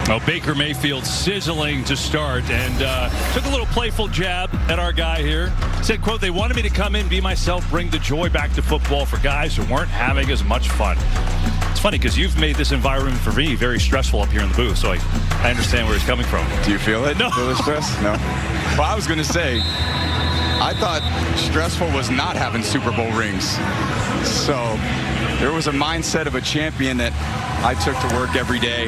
Well, Baker Mayfield sizzling to start and took a little playful jab at our guy here. Said, quote, "They wanted me to come in, be myself, bring the joy back to football for guys who weren't having as much fun." It's funny because you've made this environment for me very stressful up here in the booth, so I understand where he's coming from. Do you feel it? No. Feel the stress? No. Well, I was going to say, I thought stressful was not having Super Bowl rings. So there was a mindset of a champion that I took to work every day.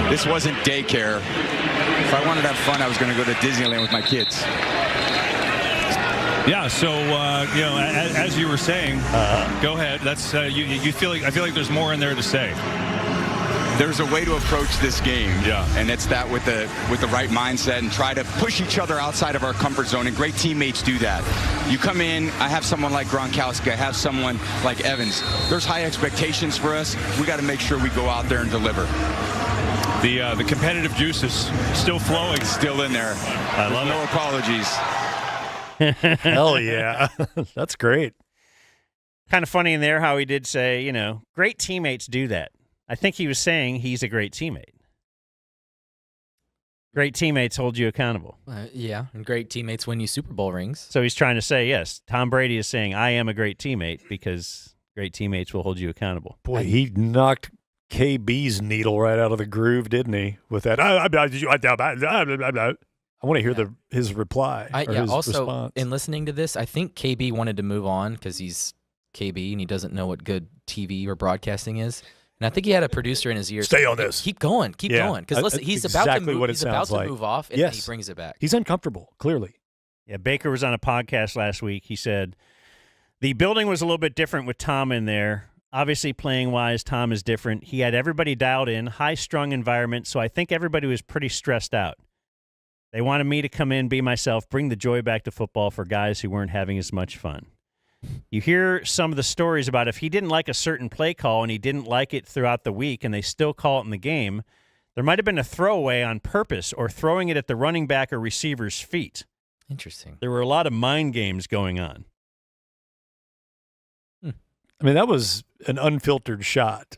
This wasn't daycare. If I wanted to have fun, I was going to go to Disneyland with my kids. Yeah, so as you were saying, go ahead. That's you feel like I feel like there's more in there to say. There's a way to approach this game, yeah, and it's that with the right mindset and try to push each other outside of our comfort zone. And great teammates do that. You come in, I have someone like Gronkowski, I have someone like Evans. There's high expectations for us. We got to make sure we go out there and deliver. The competitive juice is still flowing, still in there. I love no apologies. Hell yeah, that's great. Kind of funny in there how he did say, great teammates do that. I think he was saying he's a great teammate. Great teammates hold you accountable. Yeah, and great teammates win you Super Bowl rings. So he's trying to say, yes, Tom Brady is saying, I am a great teammate because great teammates will hold you accountable. Boy, he knocked KB's needle right out of the groove, didn't he? With that, I want to hear his reply. His also, response. In listening to this, I think KB wanted to move on because he's KB and he doesn't know what good TV or broadcasting is. And I think he had a producer in his ear. Stay on this. Keep going. Because listen, he's about to move. He's about to move off, and then he brings it back. He's uncomfortable, clearly. Yeah, Baker was on a podcast last week. He said the building was a little bit different with Tom in there. Obviously, playing-wise, Tom is different. He had everybody dialed in, high-strung environment, so I think everybody was pretty stressed out. They wanted me to come in, be myself, bring the joy back to football for guys who weren't having as much fun. You hear some of the stories about if he didn't like a certain play call and he didn't like it throughout the week and they still call it in the game, there might have been a throwaway on purpose or throwing it at the running back or receiver's feet. Interesting. There were a lot of mind games going on. I mean, that was an unfiltered shot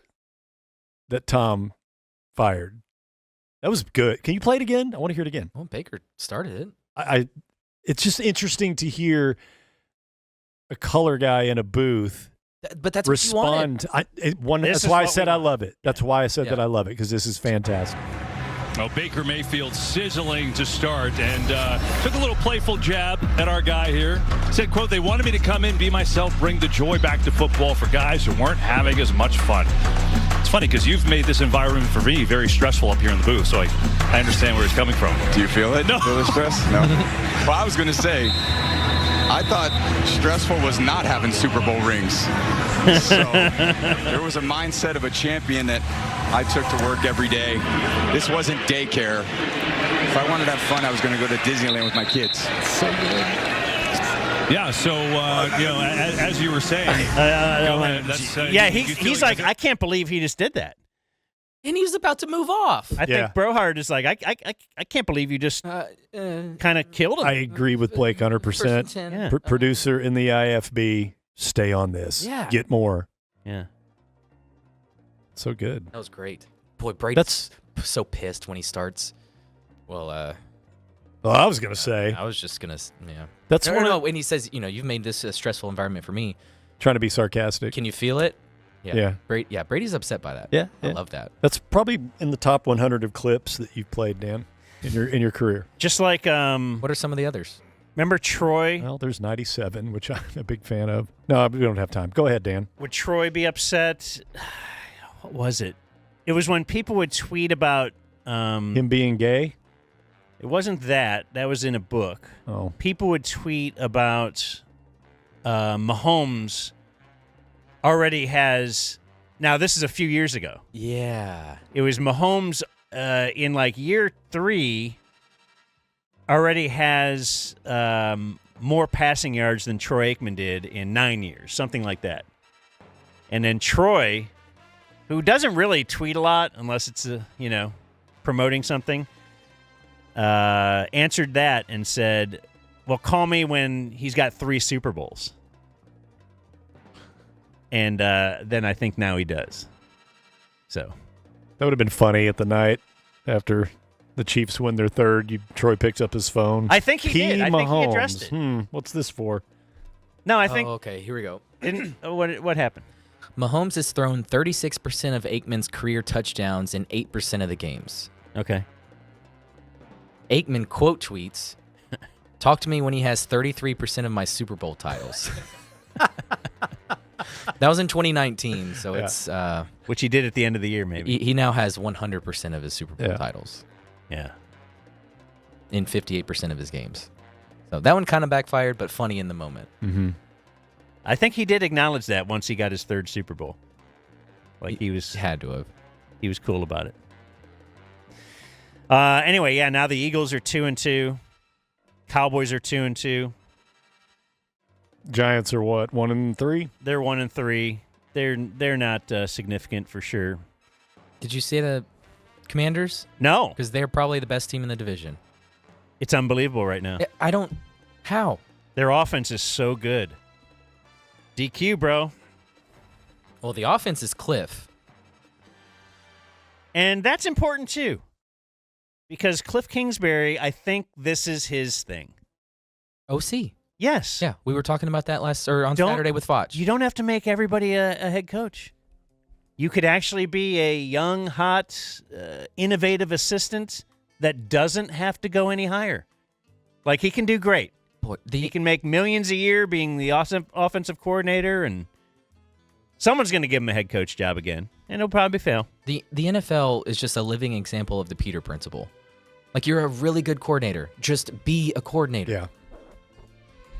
that Tom fired. That was good. Can you play it again? I want to hear it again. Well, Baker started it. It's just interesting to hear a color guy in a booth but that's respond. What you wanted. That's why I said I love it. That's why I said that I love it, because this is fantastic. Well, Baker Mayfield sizzling to start and took a little playful jab at our guy here. Said, quote, "They wanted me to come in, be myself, bring the joy back to football for guys who weren't having as much fun." It's funny because you've made this environment for me very stressful up here in the booth, so I understand where he's coming from. Do you feel it? No. Feel the stress? No. Well, I was going to say, I thought stressful was not having Super Bowl rings. So there was a mindset of a champion that I took to work every day. This wasn't daycare. If I wanted to have fun, I was going to go to Disneyland with my kids. So good. Yeah, so, as you were saying, he's like, I can't believe he just did that. And he was about to move off. I think Brohard is like, I can't believe you just kind of killed him. I agree with Blake 100%. Yeah. Producer in the IFB, stay on this. Yeah. Get more. Yeah. So good. That was great. Boy, Brady's so pissed when he starts. Well, I was going to say. I was just going to, yeah. That's no. And he says, you've made this a stressful environment for me. Trying to be sarcastic. Can you feel it? Yeah. Brady's upset by that. Yeah. I love that. That's probably in the top 100 of clips that you've played, Dan, in your career. Just like what are some of the others? Remember Troy? Well, there's 97, which I'm a big fan of. No, we don't have time. Go ahead, Dan. Would Troy be upset? What was it? It was when people would tweet about him being gay. It wasn't that. That was in a book. Oh. People would tweet about Mahomes already has. Now, this is a few years ago. Yeah. It was Mahomes in like year 3 already has more passing yards than Troy Aikman did in 9 years, something like that. And then Troy, who doesn't really tweet a lot unless it's, promoting something, answered that and said, well, call me when he's got 3 Super Bowls. And then I think now he does. So that would have been funny at the night after the Chiefs win their third. Troy picks up his phone. I think he did. I think he Mahomes. addressed it. What's this for? No, I think. Oh, okay, here we go. What happened? Mahomes has thrown 36% of Aikman's career touchdowns in 8% of the games. Okay. Aikman quote tweets, "Talk to me when he has 33% of my Super Bowl titles." That was in 2019, so it's which he did at the end of the year, maybe. he now has 100% of his Super Bowl titles. Yeah. In 58% of his games. So that one kind of backfired, but funny in the moment. Mm-hmm. I think he did acknowledge that once he got his third Super Bowl. Like he had to have. He was cool about it. Anyway, yeah, now the Eagles are 2-2. Cowboys are 2-2. Giants are what, 1-3? They're 1-3. They're not significant for sure. Did you say the Commanders? No. Because they're probably the best team in the division. It's unbelievable right now. I don't... How? Their offense is so good. DQ, bro. Well, the offense is Kliff. And that's important, too. Because Kliff Kingsbury, I think this is his thing. OC. Yes. Yeah, we were talking about that on Saturday with Foch. You don't have to make everybody a head coach. You could actually be a young, hot, innovative assistant that doesn't have to go any higher. Like, he can do great. Boy, he can make millions a year being the offensive coordinator, and someone's going to give him a head coach job again, and he'll probably fail. The NFL is just a living example of the Peter principle. Like, you're a really good coordinator. Just be a coordinator. Yeah.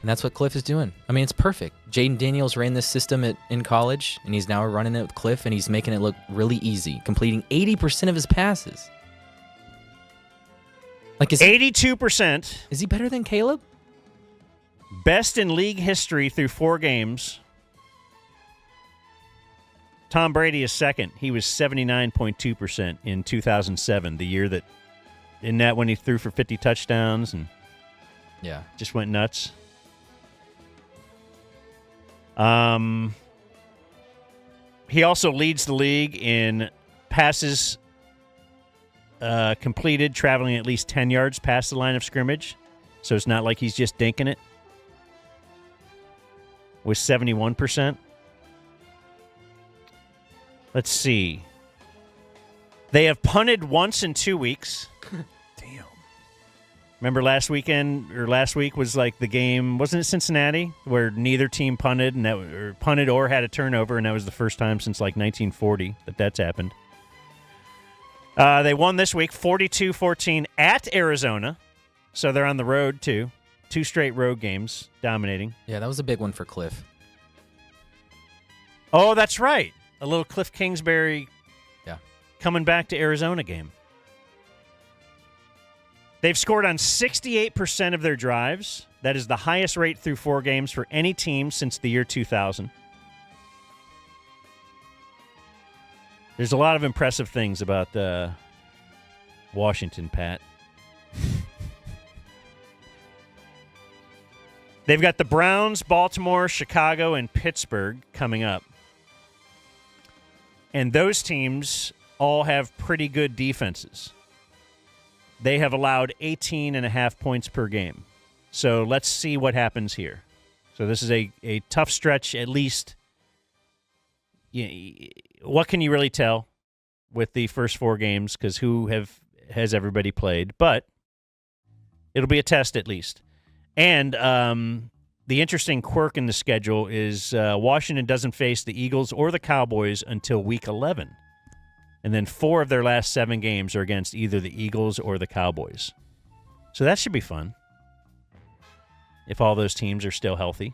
And that's what Kliff is doing. I mean, it's perfect. Jayden Daniels ran this system in college, and he's now running it with Kliff, and he's making it look really easy, completing 80% of his passes. Like, 82%. Is he better than Caleb? Best in league history through 4 games. Tom Brady is second. He was 79.2% in 2007, the year that, in that when he threw for 50 touchdowns and just went nuts. He also leads the league in passes completed, traveling at least 10 yards past the line of scrimmage. So it's not like he's just dinking it. With 71%. Let's see. They have punted once in 2 weeks. Damn. Remember last week was like the game, wasn't it Cincinnati, where neither team punted or had a turnover, and that was the first time since like 1940 that's happened. They won this week 42-14 at Arizona, so they're on the road too. 2 straight road games, dominating. Yeah, that was a big one for Kliff. Oh, that's right. A little Kliff Kingsbury coming back to Arizona game. They've scored on 68% of their drives. That is the highest rate through 4 games for any team since the year 2000. There's a lot of impressive things about Washington, Pat. They've got the Browns, Baltimore, Chicago, and Pittsburgh coming up. And those teams all have pretty good defenses. They have allowed 18.5 points per game. So let's see what happens here. So this is a tough stretch, at least. What can you really tell with the first 4 games? Because has everybody played? But it'll be a test at least. And the interesting quirk in the schedule is Washington doesn't face the Eagles or the Cowboys until Week 11. And then 4 of their last 7 games are against either the Eagles or the Cowboys. So that should be fun. If all those teams are still healthy.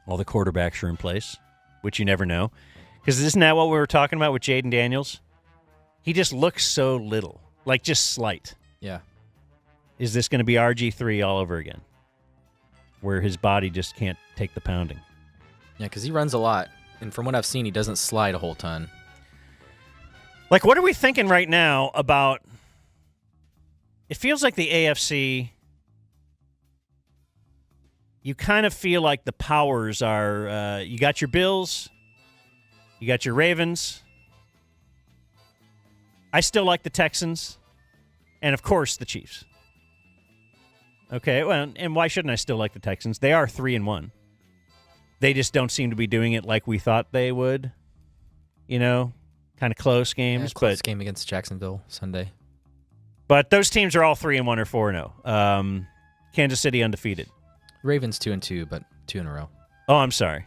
All the quarterbacks are in place, which you never know. Because isn't that what we were talking about with Jayden Daniels? He just looks so little. Like just slight. Yeah. Is this going to be RG3 all over again? Where his body just can't take the pounding. Yeah, because he runs a lot. And from what I've seen, he doesn't slide a whole ton. Like, what are we thinking right now about... It feels like the AFC... You kind of feel like the powers are... you got your Bills. You got your Ravens. I still like the Texans, and of course the Chiefs. Okay, well, and why shouldn't I still like the Texans? They are 3-1. They just don't seem to be doing it like we thought they would. Kind of close games. Close game against Jacksonville Sunday. But those teams are all 3-1 or 4-0. Kansas City undefeated. Ravens 2-2, but 2 in a row. Oh, I'm sorry.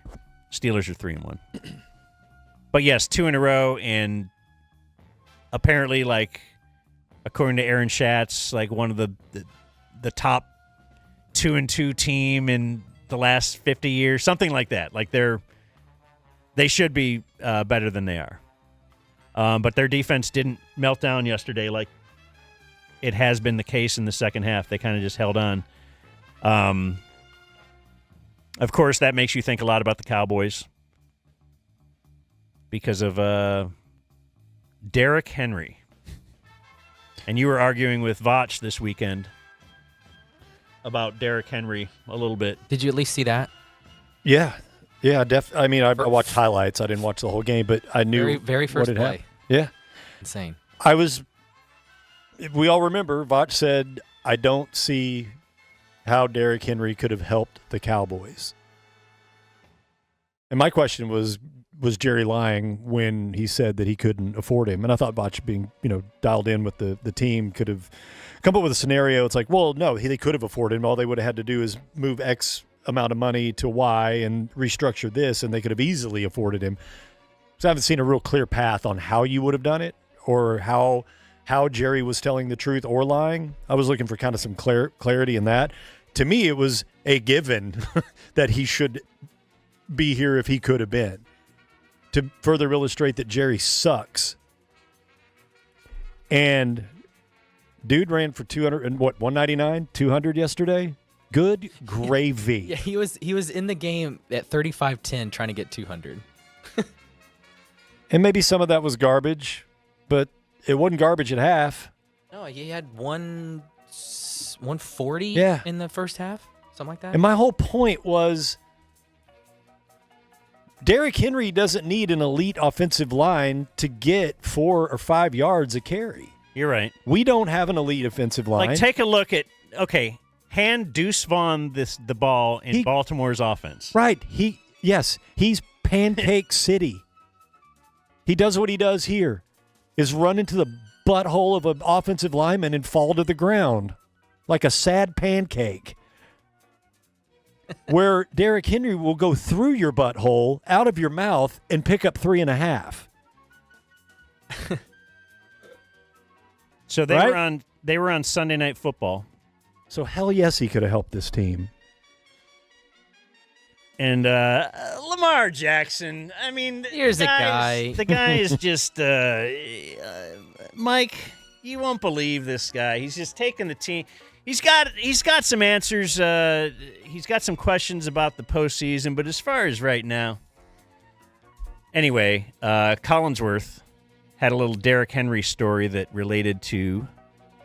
Steelers are 3-1. But yes, 2 in a row, and apparently, according to Aaron Schatz, one of the top 2-2 team in the last 50 years, something like that. They should be better than they are. But their defense didn't melt down yesterday like it has been the case in the second half. They kind of just held on. Of course, that makes you think a lot about the Cowboys because of Derrick Henry. And you were arguing with Vach this weekend about Derrick Henry a little bit. Did you at least see that? Yeah. Yeah, I mean, I watched highlights. I didn't watch the whole game, but I knew very first what had play. happened. Yeah. Insane. We all remember, Vach said, I don't see how Derrick Henry could have helped the Cowboys. And my question was Jerry lying when he said that he couldn't afford him? And I thought Vach being, dialed in with the team could have come up with a scenario. It's like, well, no, they could have afforded him. All they would have had to do is move X amount of money to Y and restructure this, and they could have easily afforded him. So I haven't seen a real clear path on how you would have done it or how Jerry was telling the truth or lying. I was looking for kind of some clarity in that. To me, it was a given that he should be here if he could have been. To further illustrate that Jerry sucks. And dude ran for 200 and 199, 200 yesterday. Good gravy. Yeah, he was in the game at 35-10 trying to get 200. And maybe some of that was garbage, but it wasn't garbage at half. No, he had 140 in the first half, something like that. And my whole point was Derrick Henry doesn't need an elite offensive line to get 4 or 5 yards a carry. You're right. We don't have an elite offensive line. Take a look at, hand Deuce Vaughn the ball in Baltimore's offense. Right. He's Pancake City. He does what he does here, is run into the butthole of an offensive lineman and fall to the ground like a sad pancake. Where Derrick Henry will go through your butthole, out of your mouth, and pick up 3.5. So they were on Sunday Night Football. So hell yes, he could have helped this team. And Lamar Jackson, I mean, here's a guy. The guy is just Mike. You won't believe this guy. He's just taking the team. He's got some answers. He's got some questions about the postseason, but as far as right now, anyway, Collinsworth had a little Derrick Henry story that related to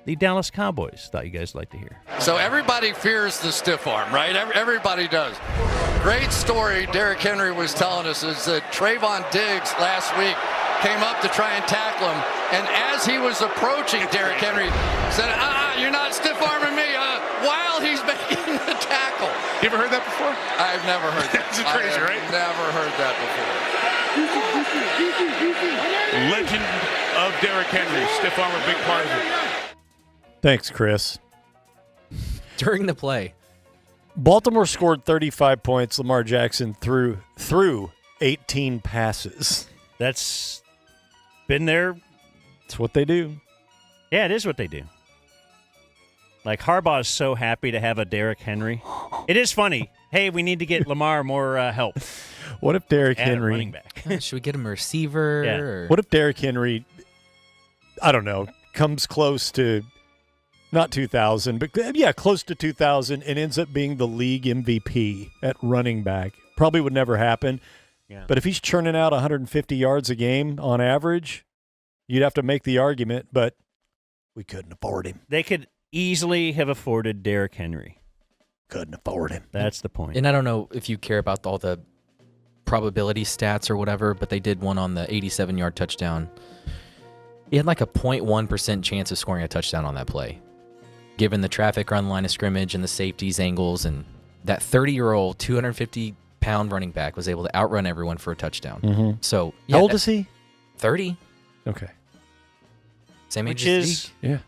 the Dallas Cowboys. Thought you guys would like to hear. So everybody fears the stiff arm, right? Everybody does. Great story Derrick Henry was telling us is that Trayvon Diggs last week came up to try and tackle him, and as he was approaching Derrick Henry, said, you're not stiff-arming me, while he's making the tackle. You ever heard that before? I've never heard that. That's crazy, right? Never heard that before. Legend of Derrick Henry. Stiff arm, a big part of it. Thanks, Chris. During the play. Baltimore scored 35 points. Lamar Jackson threw 18 passes. That's been there. It's what they do. Yeah, it is what they do. Like, Harbaugh is so happy to have a Derrick Henry. It is funny. Hey, we need to get Lamar more help. What if Derrick Add a Henry... running back. Should we get him a receiver? Yeah. Or? What if Derrick Henry, I don't know, comes close to, not 2,000, but yeah, close to 2,000 and ends up being the league MVP at running back? Probably would never happen. Yeah. But if he's churning out 150 yards a game on average, you'd have to make the argument, but we couldn't afford him. They could easily have afforded Derrick Henry. Couldn't afford him. That's the point. And I don't know if you care about all the probability stats or whatever, but they did one on the 87-yard touchdown. He had like a 0.1% chance of scoring a touchdown on that play, given the traffic around the line of scrimmage and the safeties angles, and that 30-year-old, 250-pound running back was able to outrun everyone for a touchdown. Mm-hmm. So how old is he? 30. Okay. Same age Which as is Zeke. Yeah.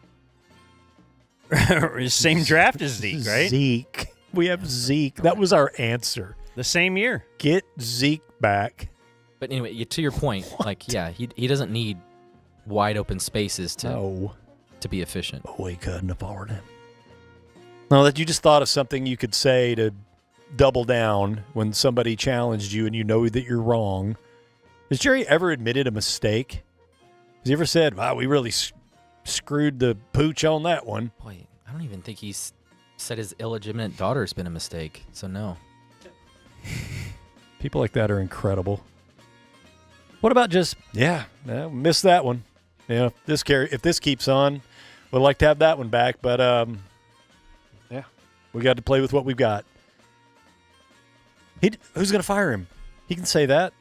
same draft as Zeke, right? Zeke. We have Zeke. That was our answer. The same year. Get Zeke back. But anyway, to your point, he doesn't need wide open spaces to be efficient. Oh, he couldn't afford him. No, that you just thought of something you could say to double down when somebody challenged you and you know that you're wrong. Has Jerry ever admitted a mistake? Has he ever said, wow, we really screwed the pooch on that one? Boy, I don't even think he's said his illegitimate daughter's been a mistake, so no. People like that are incredible. What about just, missed that one. Yeah, if this keeps on, we'd like to have that one back, but we got to play with what we've got. Who's going to fire him? He can say that.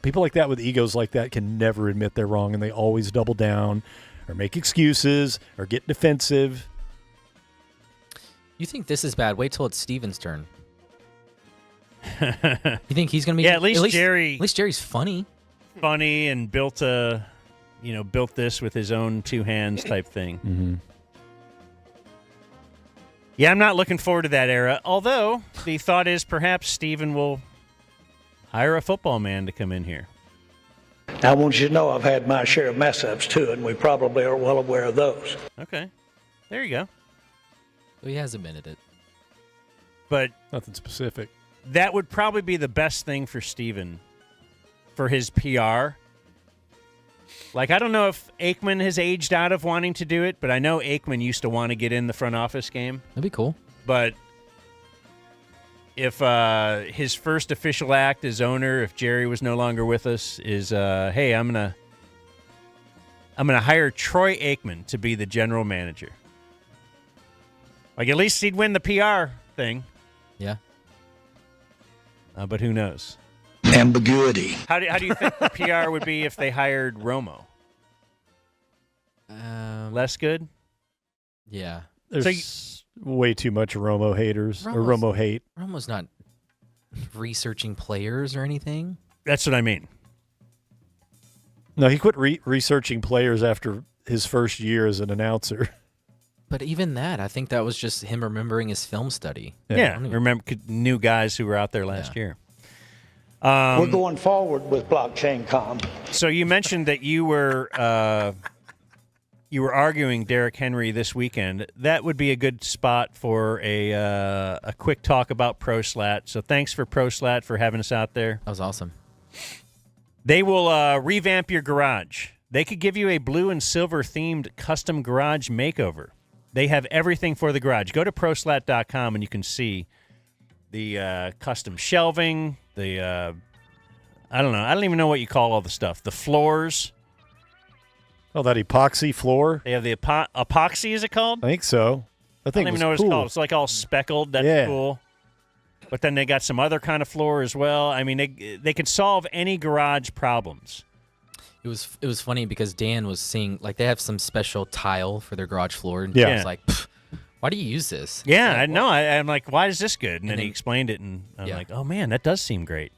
People like that with egos like that can never admit they're wrong, and they always double down or make excuses or get defensive. You think this is bad? Wait till it's Steven's turn. You think he's going to be? Yeah, at least Jerry's funny. Funny and built this with his own two hands type thing. Mm-hmm. Yeah, I'm not looking forward to that era. Although the thought is perhaps Steven will hire a football man to come in here. I want you to know I've had my share of mess-ups, too, and we probably are well aware of those. Okay. There you go. Well, he has admitted it. But nothing specific. That would probably be the best thing for Steven for his PR. Like, I don't know if Aikman has aged out of wanting to do it, but I know Aikman used to want to get in the front office game. That'd be cool. But if his first official act as owner, if Jerry was no longer with us, is, hey, I'm gonna hire Troy Aikman to be the general manager. Like, at least he'd win the PR thing. Yeah. But who knows? Ambiguity. How do you think the PR would be if they hired Romo? Less good? Yeah. There's way too much Romo haters or Romo hate. Romo's not researching players or anything. That's what I mean. No, he quit researching players after his first year as an announcer. But even that, I think that was just him remembering his film study. Yeah, remember new guys who were out there last year. We're going forward with blockchain com. So you mentioned that you were arguing Derrick Henry this weekend. That would be a good spot for a quick talk about ProSlat. So thanks for ProSlat for having us out there. That was awesome. They will revamp your garage. They could give you a blue and silver themed custom garage makeover. They have everything for the garage. Go to ProSlat.com and you can see the custom shelving, the I don't know. I don't even know what you call all the stuff. The floors. Oh, that epoxy floor? They have the epoxy, is it called? I think so. I don't even know what it's called. It's like all speckled. That's cool. But then they got some other kind of floor as well. I mean, they could solve any garage problems. It was funny because Dan was seeing, like, they have some special tile for their garage floor. And yeah. I was like, why do you use this? Yeah, like, I know. I'm like, why is this good? And then he explained it, and I'm like, oh, man, that does seem great.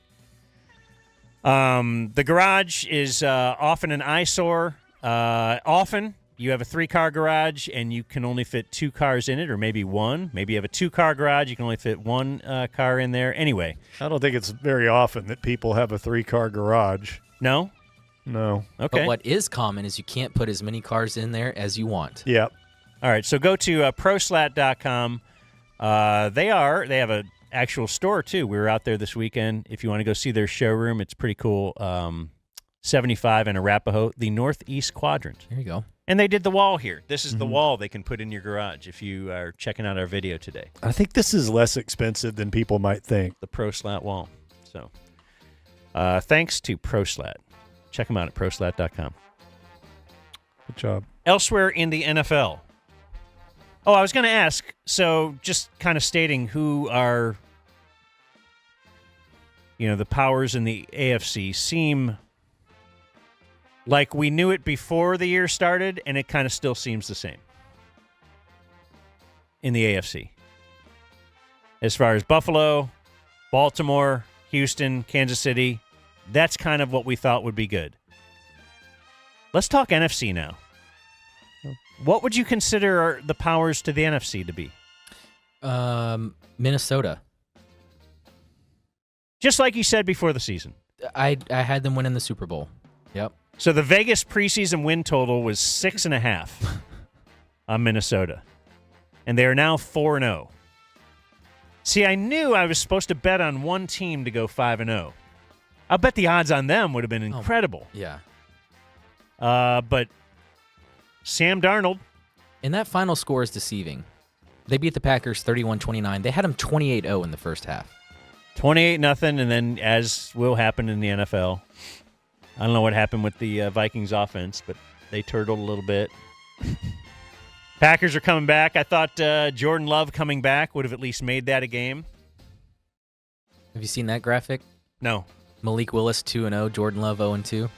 The garage is often an eyesore. Often you have a 3-car garage, and you can only fit 2 cars in it, or maybe one. Maybe you have a 2-car garage. You can only fit 1 car in there. Anyway. I don't think it's very often that people have a 3-car garage. No? No. Okay. But what is common is you can't put as many cars in there as you want. Yep. All right, so go to proslat.com. They have an actual store, too. We were out there this weekend. If you want to go see their showroom, it's pretty cool. 75 and Arapahoe, the northeast quadrant. There you go. And they did the wall here. This is the wall they can put in your garage if you are checking out our video today. I think this is less expensive than people might think. The ProSlat wall. So thanks to ProSlat. Check them out at proslat.com. Good job. Elsewhere in the NFL. Oh, I was going to ask, so just kind of stating who are, the powers in the AFC seem Like we knew it before the year started, and it kind of still seems the same in the AFC. As far as Buffalo, Baltimore, Houston, Kansas City, that's kind of what we thought would be good. Let's talk NFC now. What would you consider the powers to the NFC to be? Minnesota. Just like you said before the season. I had them win in the Super Bowl. Yep. So the Vegas preseason win total was 6.5 on Minnesota. And they are now 4-0. See, I knew I was supposed to bet on one team to go 5-0. I'll bet the odds on them would have been incredible. Yeah. But Sam Darnold. And that final score is deceiving. They beat the Packers 31-29. They had them 28-0 in the first half. 28-0, and then, as will happen in the NFL, I don't know what happened with the Vikings offense, but they turtled a little bit. Packers are coming back. I thought Jordan Love coming back would have at least made that a game. Have you seen that graphic? No. Malik Willis 2-0, Jordan Love 0-2.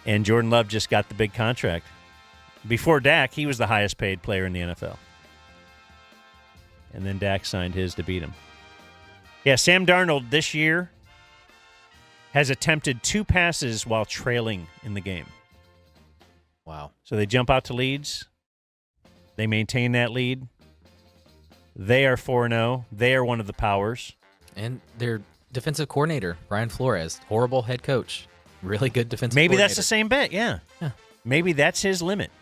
And Jordan Love just got the big contract. Before Dak, he was the highest paid player in the NFL. And then Dak signed his to beat him. Yeah, Sam Darnold this year has attempted 2 passes while trailing in the game. Wow. So they jump out to leads. They maintain that lead. They are 4-0. They are one of the powers. And their defensive coordinator, Brian Flores, horrible head coach. Really good defensive Maybe coordinator. that's the same bet, yeah. Yeah. Maybe that's his limit.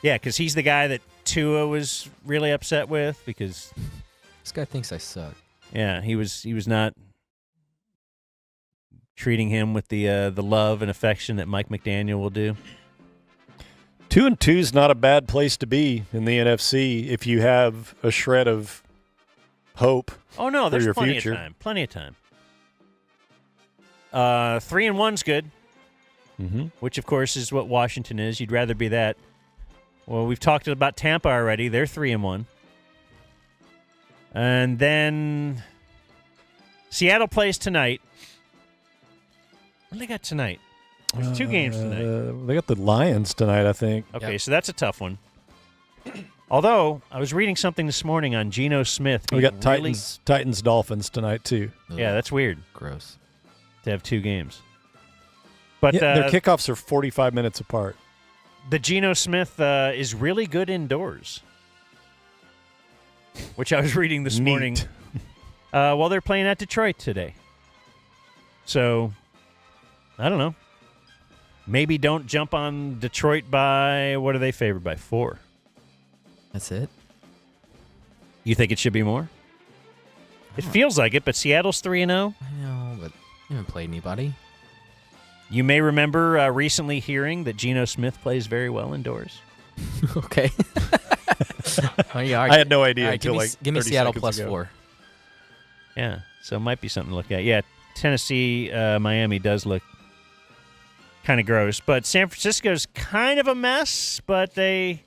Yeah, because he's the guy that Tua was really upset with because... This guy thinks I suck. Yeah, he was not treating him with the love and affection that Mike McDaniel will do. 2-2 is not a bad place to be in the NFC if you have a shred of hope. Oh no, there's your plenty future. of time. Plenty of time. 3-1's good, which of course is what Washington is. You'd rather be that. Well, we've talked about Tampa already. They're 3-1. And then Seattle plays tonight. What do they got tonight? There's 2 games tonight. They got the Lions tonight, I think. Okay, Yep. so that's a tough one. Although, I was reading something this morning on Geno Smith. We got really- Titans Dolphins tonight, too. Yeah, that's weird Gross. to have 2 games. But Yeah, their kickoffs are 45 minutes apart. the Geno Smith is really good indoors, which I was reading this morning. Neat. Well, they're playing at Detroit today. So, I don't know. Maybe don't jump on Detroit by, what are they favored by? 4. That's it? You think it should be more? It feels like it, but Seattle's 3-0. I know, but you haven't played anybody. You may remember recently hearing that Geno Smith plays very well indoors. Okay. Oh, yeah, I had no idea all right, until give me 30 Seattle seconds plus ago. 4. Yeah, so it might be something to look at. Yeah, Tennessee, Miami does look kind of gross. But San Francisco's kind of a mess, but they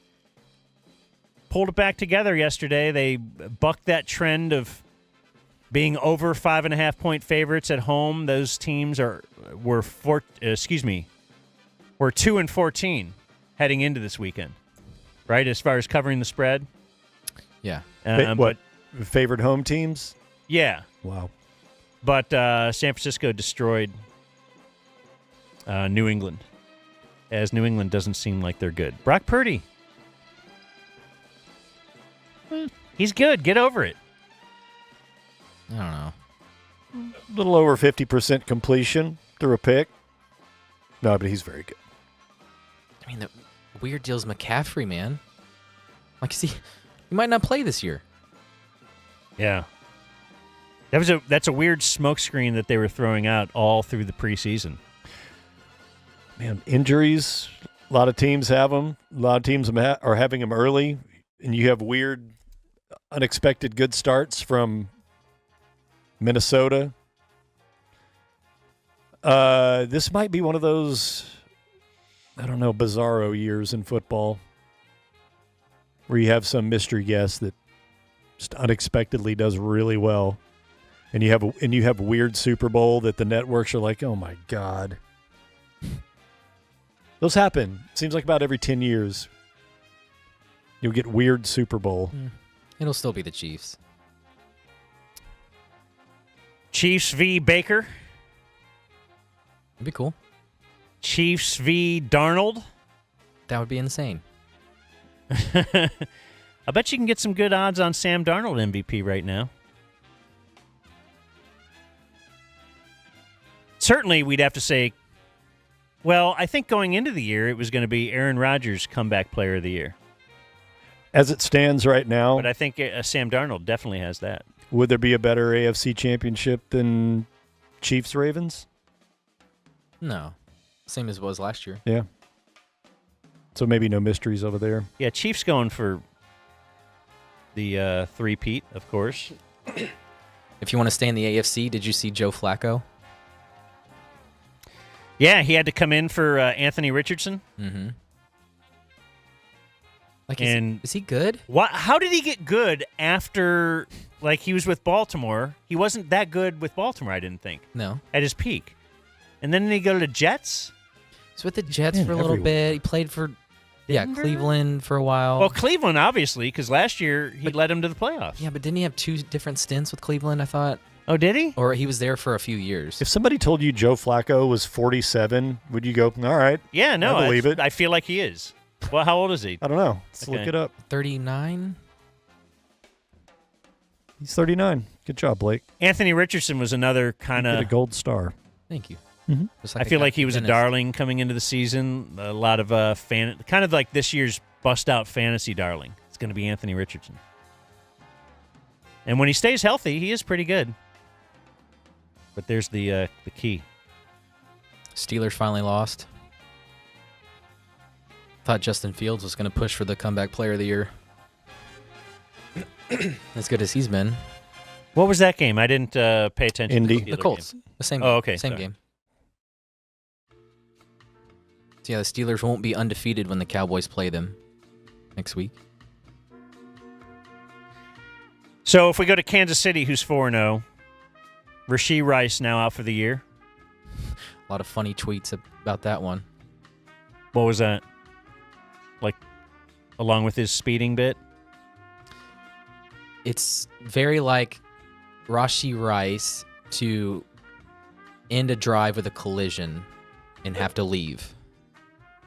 pulled it back together yesterday. They bucked that trend of being over 5.5-point favorites at home. Those teams were 2-14 heading into this weekend, right? As far as covering the spread. Yeah. What? Favored home teams? Yeah, Wow. but San Francisco destroyed New England, as New England doesn't seem like they're good. Brock Purdy. He's good. Get over it. I don't know. A little over 50% completion through a pick. No, but he's very good. I mean, the weird deal's McCaffrey, man. Like, see, he might not play this year. Yeah. That's a weird smokescreen that they were throwing out all through the preseason. Man, injuries, a lot of teams have them. A lot of teams are having them early, and you have weird, unexpected good starts from Minnesota. This might be one of those, I don't know, bizarro years in football where you have some mystery guest that just unexpectedly does really well. And you have a weird Super Bowl that the networks are like, oh my God. Those happen. Seems like about every 10 years. You'll get weird Super Bowl. It'll still be the Chiefs. Chiefs v. Baker. It'd be cool. Chiefs v. Darnold. That would be insane. I bet you can get some good odds on Sam Darnold MVP right now. Certainly, we'd have to say, well, I think going into the year, it was going to be Aaron Rodgers comeback player of the year. As it stands right now, But I think Sam Darnold definitely has that. would there be a better AFC championship than Chiefs-Ravens? No. Same as it was last year. Yeah. So maybe no mysteries over there. Yeah, Chiefs going for the three-peat, of course. If you want to stay in the AFC, did you see Joe Flacco? Yeah, he had to come in for Anthony Richardson. Mm-hmm. Like, And- is he good? How did he get good after, like, he was with Baltimore? He wasn't that good with Baltimore, I didn't think, No. at his peak. And then he go to the Jets? He's with the Jets been for a little everywhere. bit. He played for Cleveland for a while. Well, Cleveland, obviously, because last year he led him to the playoffs. Yeah, but didn't he have 2 different stints with Cleveland, I thought? Oh, did he? Or he was there for a few years. If somebody told you Joe Flacco was 47, would you go, all right, Yeah, no, I believe it. I feel like he is. Well, how old is he? I don't know. Let's Okay. look it up. 39? He's 39. Good job, Blake. Anthony Richardson was another kind Get a of. gold star. Thank you. Mhm. Just I like feel guy like he from was a Venice. darling coming into the season. A lot of kind of like this year's bust-out fantasy darling. It's going to be Anthony Richardson. And when he stays healthy, he is pretty good. But there's the key. Steelers finally lost. Thought Justin Fields was going to push for the comeback player of the year. As good as he's been. What was that game? I didn't pay attention Indy. to the The Steeler Colts. game. The same Oh, okay, Same sorry. game. So, yeah, the Steelers won't be undefeated when the Cowboys play them next week. So if we go to Kansas City, who's 4-0, Rashee Rice now out for the year. A lot of funny tweets about that one. What was that? Like, along with his speeding bit? It's very like Rashee Rice to end a drive with a collision and have to leave.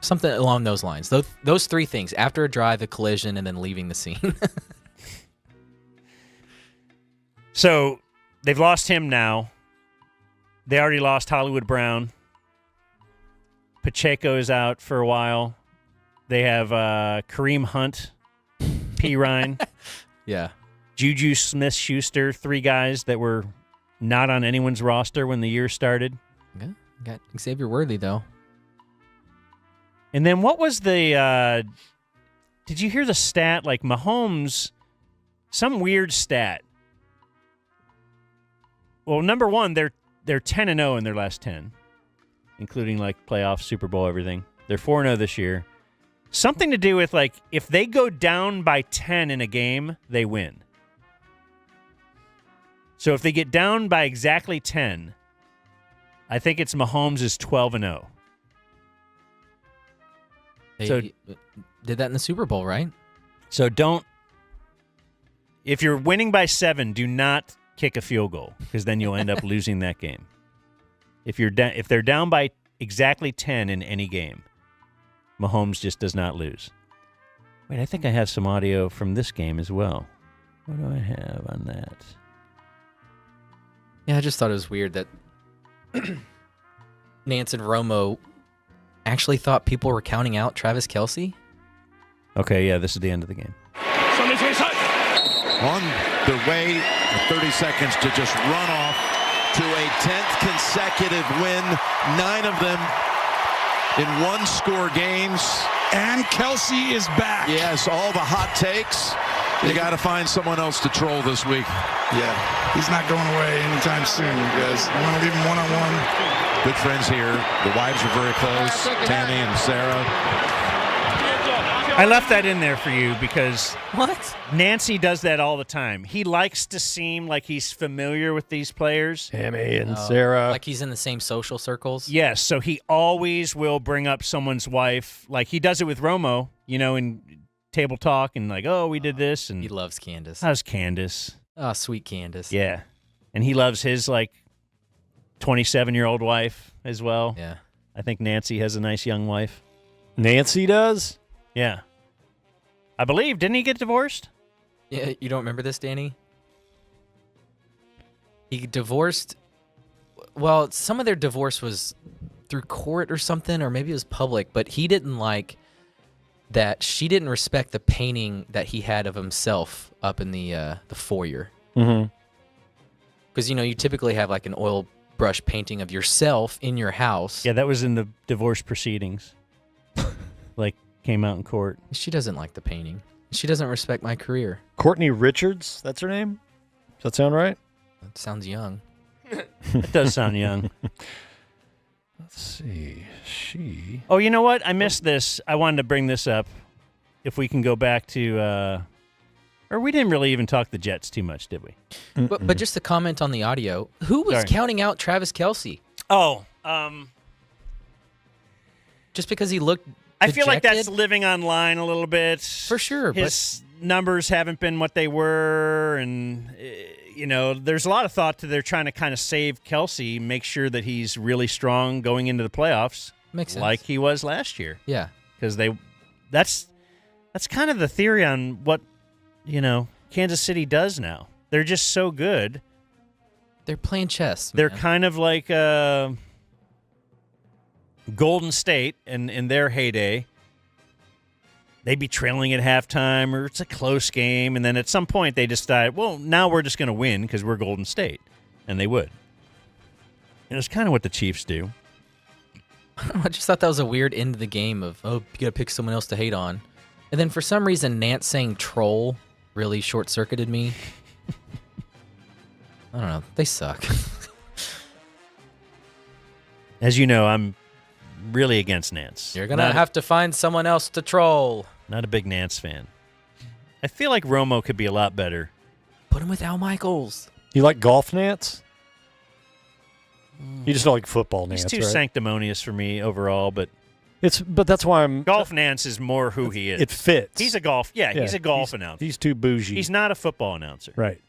Something along those lines. Those 3 things. After a drive, a collision, and then leaving the scene. So they've lost him now. They already lost Hollywood Brown. Pacheco is out for a while. They have Kareem Hunt, P. Ryan, Yeah. Juju Smith-Schuster, 3 guys that were not on anyone's roster when the year started. Okay. Got Xavier Worthy, though. And then what was the did you hear the stat? Like Mahomes, some weird stat. Well, number one, they're 10-0 in their last 10, including like playoffs, Super Bowl, everything. They're 4-0 this year. Something to do with like if they go down by 10 in a game, they win. So if they get down by exactly 10, I think it's Mahomes is 12-0. They So- did that in the Super Bowl, right? So if you're winning by 7, do not kick a field goal because then you'll end up losing that game. If they're down by exactly 10 in any game, Mahomes just does not lose. Wait, I think I have some audio from this game as well. What do I have on that? Yeah, I just thought it was weird that Nance and Romo actually thought people were counting out Travis Kelce. Okay, yeah, this is the end of the game. On their way, 30 seconds to just run off to a 10th consecutive win, 9 of them in one-score games. And Kelce is back. Yes, all the hot takes. You got to find someone else to troll this week. Yeah, he's not going away anytime soon, you guys. I'm going to leave him one-on-one. Good friends here. The wives are very close, Tammy and Sarah. I left that in there for you because What? Nancy does that all the time. He likes to seem like he's familiar with these players. Hammy and Sarah. Like he's in the same social circles? Yes, so he always will bring up someone's wife. Like he does it with Romo, in table talk and like, oh, we did this. And He loves Candace. how's Candace? Oh, sweet Candace. Yeah. And he loves his, 27-year-old wife as well. Yeah. I think Nancy has a nice young wife. Nancy does? Yeah. I believe. Didn't he get divorced? Yeah, you don't remember this, Danny? He divorced. Well, some of their divorce was through court or something, or maybe it was public, but he didn't like that she didn't respect the painting that he had of himself up in the foyer. Mm-hmm. Because, you typically have like an oil brush painting of yourself in your house. Yeah, that was in the divorce proceedings. Came out in court. She doesn't like the painting. She doesn't respect my career. Courtney Richards, that's her name? Does that sound right? That sounds young. It does sound young. Let's see. She. Oh, you know what? I missed this. I wanted to bring this up. If we can go back to, or we didn't really even talk the Jets too much, did we? But just to comment on the audio, who was Sorry. counting out Travis Kelce? Oh, Just because he looked I feel like that's dejected? living online a little bit. For sure, His numbers haven't been what they were, and, there's a lot of thought to they're trying to kind of save Kelce, make sure that he's really strong going into the playoffs. Makes sense. Like he was last year. Yeah. Because that's kind of the theory on what, Kansas City does now. They're just so good. They're playing chess. They're man. kind of like Golden State in their heyday. They'd be trailing at halftime, or it's a close game, and then at some point they decide, well, now we're just going to win because we're Golden State, and they would. And it's kind of what the Chiefs do. I just thought that was a weird end of the game of, you got to pick someone else to hate on. And then for some reason, Nance saying troll really short-circuited me. I don't know. They suck. As you know, I'm really against Nance. You're going to have to find someone else to troll. Not a big Nance fan. I feel like Romo could be a lot better. Put him with Al Michaels. You like golf, Nance? You just don't like football, Nance, He's too right? sanctimonious for me overall, but But that's why I'm... golf Nance is more who he is. It fits. He's a golf, he's a golf announcer. He's too bougie. He's not a football announcer. Right.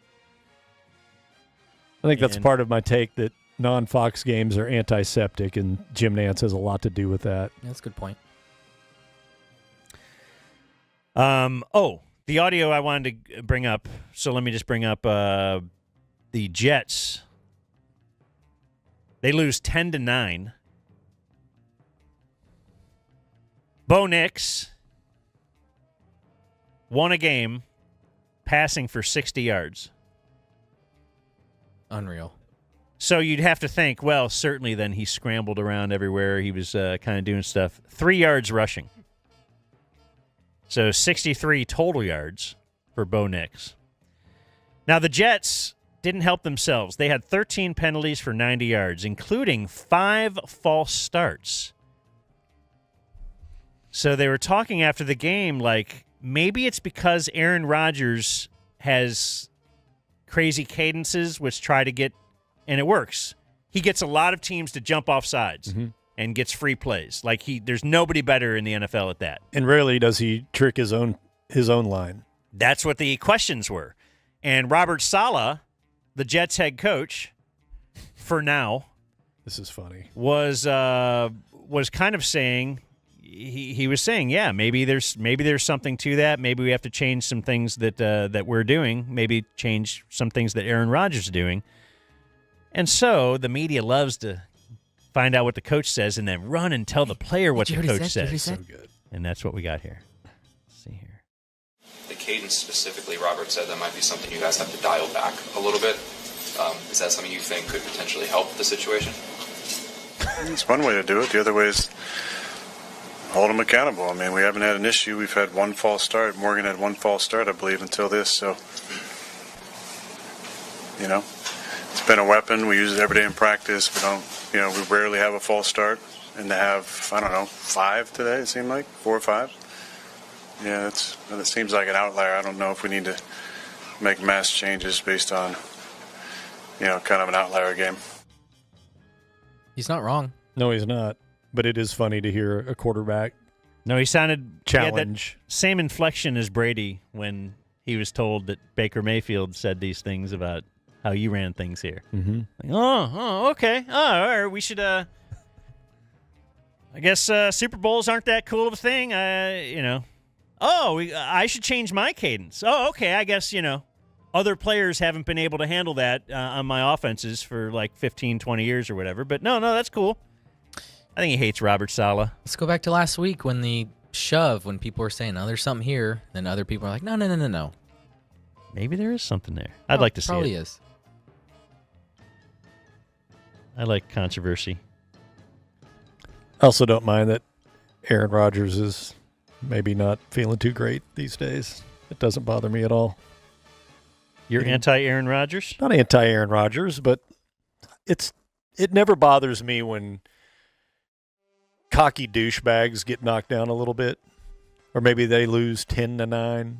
I think that's And- part of my take that non-Fox games are antiseptic, and Jim Nance has a lot to do with that. Yeah, that's a good point. The audio I wanted to bring up. So let me just bring up the Jets. They lose 10-9. Bo Nix won a game passing for 60 yards. Unreal. So you'd have to think, well, certainly then he scrambled around everywhere. He was kind of doing stuff. 3 yards rushing. So 63 total yards for Bo Nix. Now the Jets didn't help themselves. They had 13 penalties for 90 yards, including 5 false starts. So they were talking after the game like maybe it's because Aaron Rodgers has crazy cadences which try to get, and it works. He gets a lot of teams to jump off sides and gets free plays. Like there's nobody better in the NFL at that. And rarely does he trick his own line. That's what the questions were. And Robert Saleh, the Jets head coach, for now, This is funny. was kind of saying he was saying, yeah, maybe there's something to that. Maybe we have to change some things that we're doing. Maybe change some things that Aaron Rodgers is doing. And so the media loves to find out what the coach says and then run and tell the player what the coach says. So good. And that's what we got here. Let's see here. The cadence specifically, Robert said that might be something you guys have to dial back a little bit. Is that something you think could potentially help the situation? It's one way to do it. The other way is hold them accountable. I mean, we haven't had an issue. We've had one false start. Morgan had one false start, I believe, until this. So, it's been a weapon. We use it every day in practice. We rarely have a false start. And to have, 5 today, it seemed like, 4 or 5. Yeah, it seems like an outlier. I don't know if we need to make mass changes based on, kind of an outlier game. He's not wrong. No, he's not. But it is funny to hear a quarterback No, he sounded challenge. He had that same inflection as Brady when he was told that Baker Mayfield said these things about how you ran things here. Mm-hmm. Like, okay. Oh, all right. We should. I guess Super Bowls aren't that cool of a thing. I should change my cadence. Oh, okay. I guess other players haven't been able to handle that on my offenses for like 15, 20 years or whatever. But no, that's cool. I think he hates Robert Saleh. Let's go back to last week when the shove, when people were saying, "Oh, there's something here," then other people are like, "No." Maybe there is something there. I'd like to see it. Probably is. I like controversy. I also don't mind that Aaron Rodgers is maybe not feeling too great these days. It doesn't bother me at all. You're anti-Aaron Rodgers? Not anti-Aaron Rodgers, but it never bothers me when cocky douchebags get knocked down a little bit, or maybe they lose 10-9,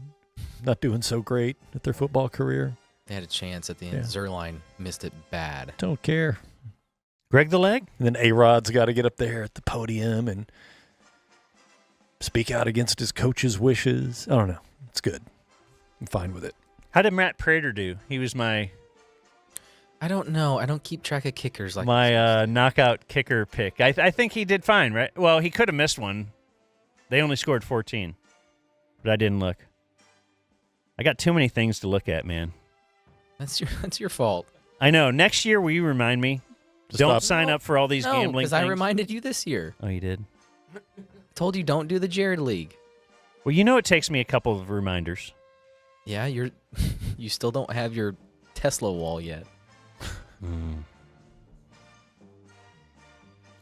not doing so great at their football career. They had a chance at the end. Yeah. Zerline missed it bad. Don't care. Greg the Leg? And then A-Rod's got to get up there at the podium and speak out against his coach's wishes. I don't know. It's good. I'm fine with it. How did Matt Prater do? He was my I don't know. I don't keep track of kickers like my knockout kicker pick. I think he did fine, right? Well, he could have missed one. They only scored 14, but I didn't look. I got too many things to look at, man. That's your fault. I know. Next year, will you remind me? Don't sign up for all these gambling because things. I reminded you this year. Oh, you did? Told you don't do the Jared League. Well, it takes me a couple of reminders. Yeah, you still don't have your Tesla wall yet.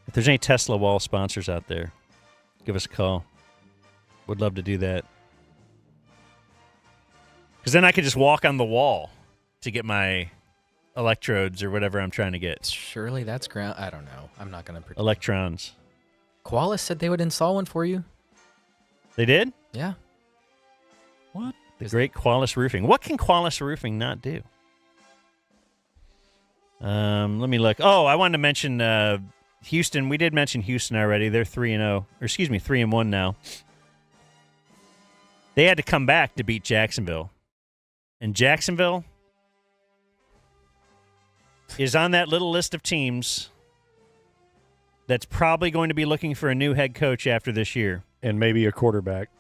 If there's any Tesla wall sponsors out there, give us a call. Would love to do that. Because then I could just walk on the wall to get my electrodes or whatever I'm trying to get. Surely that's ground. I don't know. I'm not going to pretend. Electrons. Qualis said they would install one for you. They did? Yeah. What? The great Qualis Roofing. What can Qualis Roofing not do? Let me look. Oh, I wanted to mention Houston. We did mention Houston already. They're 3-0. Or excuse me, 3-1 now. They had to come back to beat Jacksonville. And Jacksonville is on that little list of teams that's probably going to be looking for a new head coach after this year. And maybe a quarterback.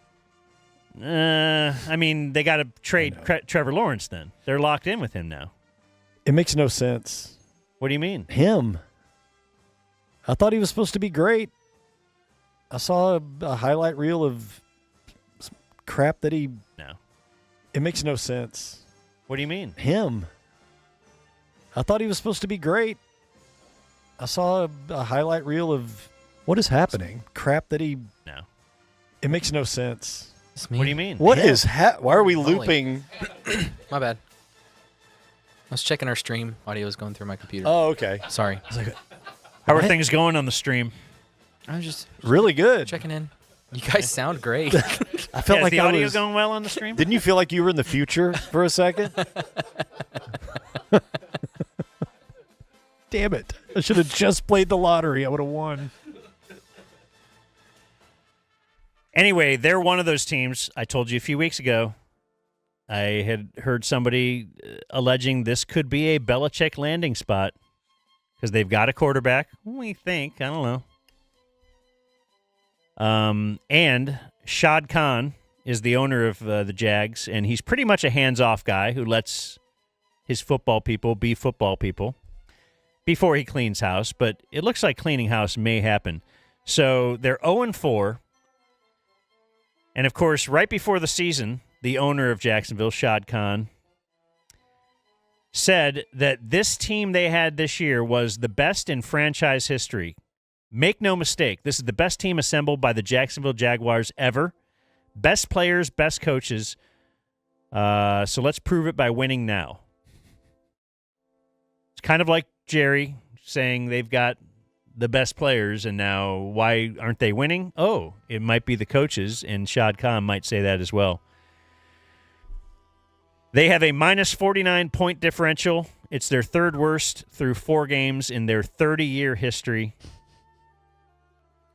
I mean, they got to trade Trevor Lawrence then. They're locked in with him now. It makes no sense. What do you mean? Him. I thought he was supposed to be great. I saw a highlight reel of some crap that he... No. It makes no sense. What do you mean? Him. I thought he was supposed to be great. I saw a highlight reel of... What is happening? Crap that he... No. It makes no sense. What do you mean? What is why are we looping? My bad. I was checking our stream. Audio was going through my computer. Oh, okay. Sorry. I was like, how are things going on the stream? I was just really good. Checking in. You guys sound great. I felt like the audio going well on the stream? Didn't you feel like you were in the future for a second? Damn it. I should have just played the lottery. I would have won. Anyway, they're one of those teams. I told you a few weeks ago. I had heard somebody alleging this could be a Belichick landing spot because they've got a quarterback. We think. I don't know. And Shad Khan is the owner of the Jags, and he's pretty much a hands-off guy who lets his football people be football people before he cleans house. But it looks like cleaning house may happen. So they're 0-4. And, of course, right before the season, the owner of Jacksonville, Shad Khan, said that this team they had this year was the best in franchise history. Make no mistake, this is the best team assembled by the Jacksonville Jaguars ever. Best players, best coaches. So let's prove it by winning now. It's kind of like Jerry saying they've got the best players, and now why aren't they winning? Oh, it might be the coaches, and Shad Khan might say that as well. They have a minus 49-point differential. It's their third worst through 4 games in their 30-year history.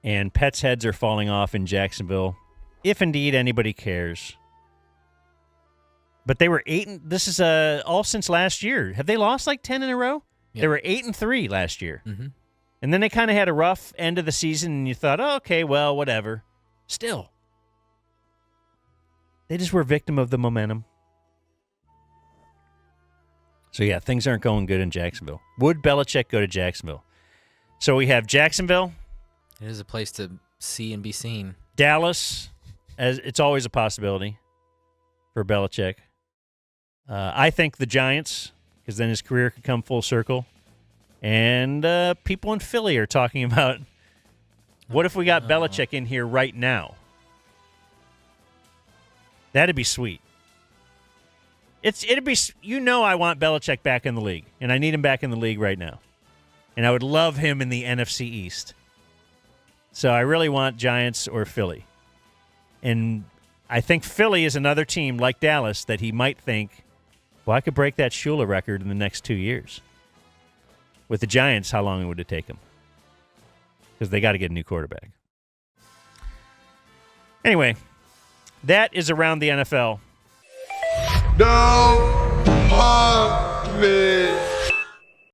And pets' heads are falling off in Jacksonville, if indeed anybody cares. But they were 8. This is all since last year. Have they lost like 10 in a row? Yep. They were 8-3 last year. Mm-hmm. And then they kind of had a rough end of the season, and you thought, oh, okay, well, whatever. Still, they just were victim of the momentum. So, yeah, things aren't going good in Jacksonville. Would Belichick go to Jacksonville? So we have Jacksonville. It is a place to see and be seen. Dallas, as it's always a possibility for Belichick. I think the Giants, because then his career could come full circle. And people in Philly are talking about, what if we got Belichick in here right now? That'd be sweet. It'd be, I want Belichick back in the league, and I need him back in the league right now. And I would love him in the NFC East. So I really want Giants or Philly. And I think Philly is another team like Dallas that he might think, well, I could break that Shula record in the next 2 years. With the Giants, how long would it take them? Because they got to get a new quarterback. Anyway, that is around the NFL. Don't pump me.